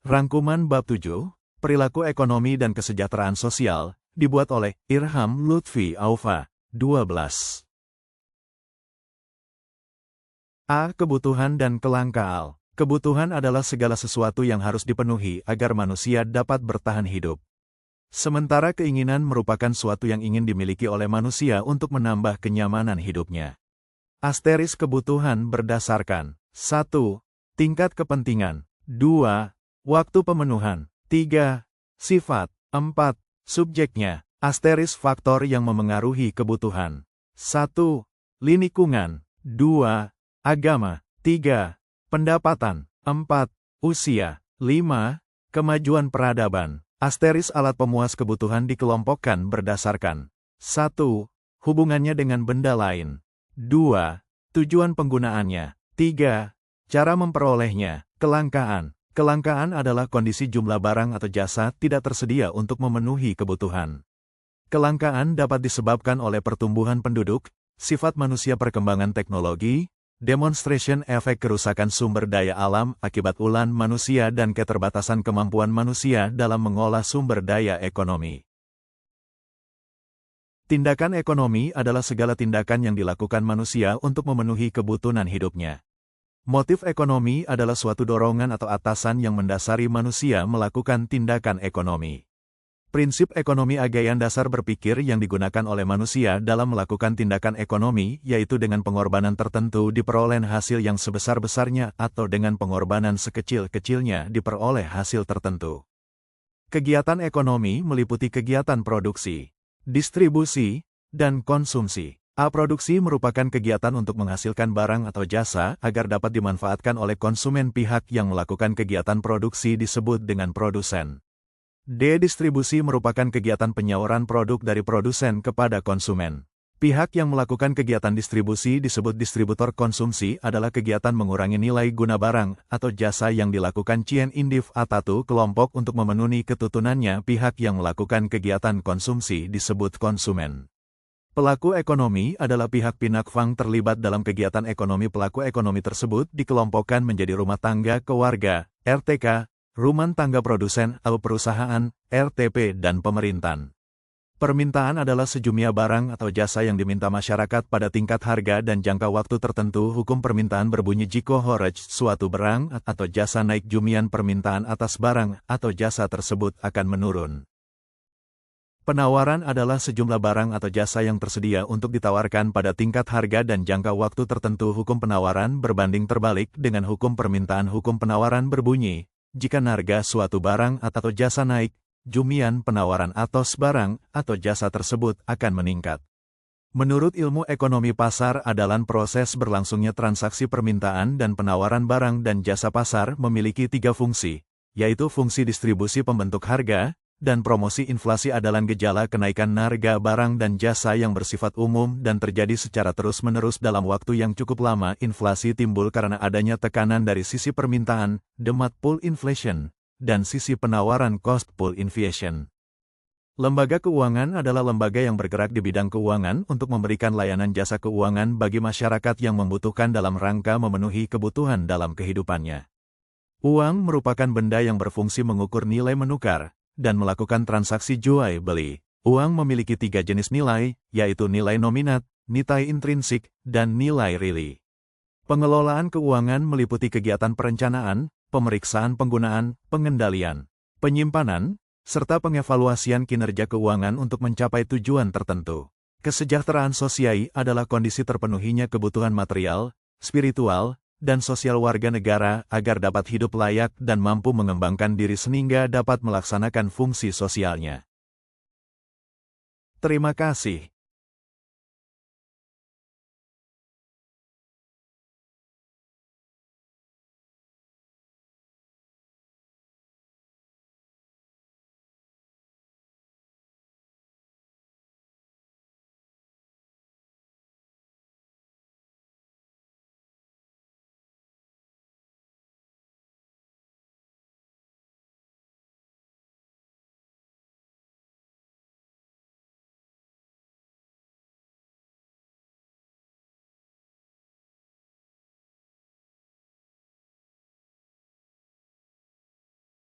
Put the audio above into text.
Rangkuman Bab 7, Perilaku Ekonomi dan Kesejahteraan Sosial, dibuat oleh Irham Lutfi Aufa, 12. A. Kebutuhan dan kelangkaan. Kebutuhan adalah segala sesuatu yang harus dipenuhi agar manusia dapat bertahan hidup. Sementara keinginan merupakan suatu yang ingin dimiliki oleh manusia untuk menambah kenyamanan hidupnya. Asteris kebutuhan berdasarkan 1. Tingkat kepentingan 2. Waktu pemenuhan 3. Sifat 4. Subjeknya. Asteris faktor yang memengaruhi kebutuhan 1. Lingkungan 2. Agama 3. Pendapatan 4. Usia 5. Kemajuan peradaban. Asteris alat pemuas kebutuhan dikelompokkan berdasarkan 1. Hubungannya dengan benda lain 2. Tujuan penggunaannya 3. Cara memperolehnya. Kelangkaan. Kelangkaan adalah kondisi jumlah barang atau jasa tidak tersedia untuk memenuhi kebutuhan. Kelangkaan dapat disebabkan oleh pertumbuhan penduduk, sifat manusia perkembangan teknologi, demonstration efek kerusakan sumber daya alam akibat ulah manusia dan keterbatasan kemampuan manusia dalam mengolah sumber daya ekonomi. Tindakan ekonomi adalah segala tindakan yang dilakukan manusia untuk memenuhi kebutuhan hidupnya. Motif ekonomi adalah suatu dorongan atau atasan yang mendasari manusia melakukan tindakan ekonomi. Prinsip ekonomi agaian dasar berpikir yang digunakan oleh manusia dalam melakukan tindakan ekonomi, yaitu dengan pengorbanan tertentu diperoleh hasil yang sebesar-besarnya atau dengan pengorbanan sekecil-kecilnya diperoleh hasil tertentu. Kegiatan ekonomi meliputi kegiatan produksi, distribusi, dan konsumsi. A. Produksi merupakan kegiatan untuk menghasilkan barang atau jasa agar dapat dimanfaatkan oleh konsumen. Pihak yang melakukan kegiatan produksi disebut dengan produsen. D. Distribusi merupakan kegiatan penyaluran produk dari produsen kepada konsumen. Pihak yang melakukan kegiatan distribusi disebut distributor. Konsumsi adalah kegiatan mengurangi nilai guna barang atau jasa yang dilakukan Cien Indif atau kelompok untuk memenuhi ketutunannya. Pihak yang melakukan kegiatan konsumsi disebut konsumen. Pelaku ekonomi adalah pihak pinakfang terlibat dalam kegiatan ekonomi. Pelaku ekonomi tersebut dikelompokkan menjadi rumah tangga keluarga, RTK, rumah tangga produsen atau perusahaan, RTP, dan pemerintahan. Permintaan adalah sejumlah barang atau jasa yang diminta masyarakat pada tingkat harga dan jangka waktu tertentu. Hukum permintaan berbunyi jika harga suatu barang atau jasa naik, jumian permintaan atas barang atau jasa tersebut akan menurun. Penawaran adalah sejumlah barang atau jasa yang tersedia untuk ditawarkan pada tingkat harga dan jangka waktu tertentu. Hukum penawaran berbanding terbalik dengan hukum permintaan. Hukum penawaran berbunyi, jika harga suatu barang atau jasa naik, jumian penawaran atas barang atau jasa tersebut akan meningkat. Menurut ilmu ekonomi pasar adalah proses berlangsungnya transaksi permintaan dan penawaran barang dan jasa. Pasar memiliki 3 fungsi, yaitu fungsi distribusi pembentuk harga, dan promosi. Inflasi adalah gejala kenaikan harga barang dan jasa yang bersifat umum dan terjadi secara terus-menerus dalam waktu yang cukup lama. Inflasi timbul karena adanya tekanan dari sisi permintaan, demand pull inflation, dan sisi penawaran cost pull inflation. Lembaga keuangan adalah lembaga yang bergerak di bidang keuangan untuk memberikan layanan jasa keuangan bagi masyarakat yang membutuhkan dalam rangka memenuhi kebutuhan dalam kehidupannya. Uang merupakan benda yang berfungsi mengukur nilai menukar dan melakukan transaksi jual beli. Uang memiliki 3 jenis nilai, yaitu nilai nominat, nilai intrinsik, dan nilai real. Pengelolaan keuangan meliputi kegiatan perencanaan, pemeriksaan penggunaan, pengendalian, penyimpanan, serta pengevaluasian kinerja keuangan untuk mencapai tujuan tertentu. Kesejahteraan sosial adalah kondisi terpenuhinya kebutuhan material, spiritual, dan sosial warga negara agar dapat hidup layak dan mampu mengembangkan diri sehingga dapat melaksanakan fungsi sosialnya. Terima kasih.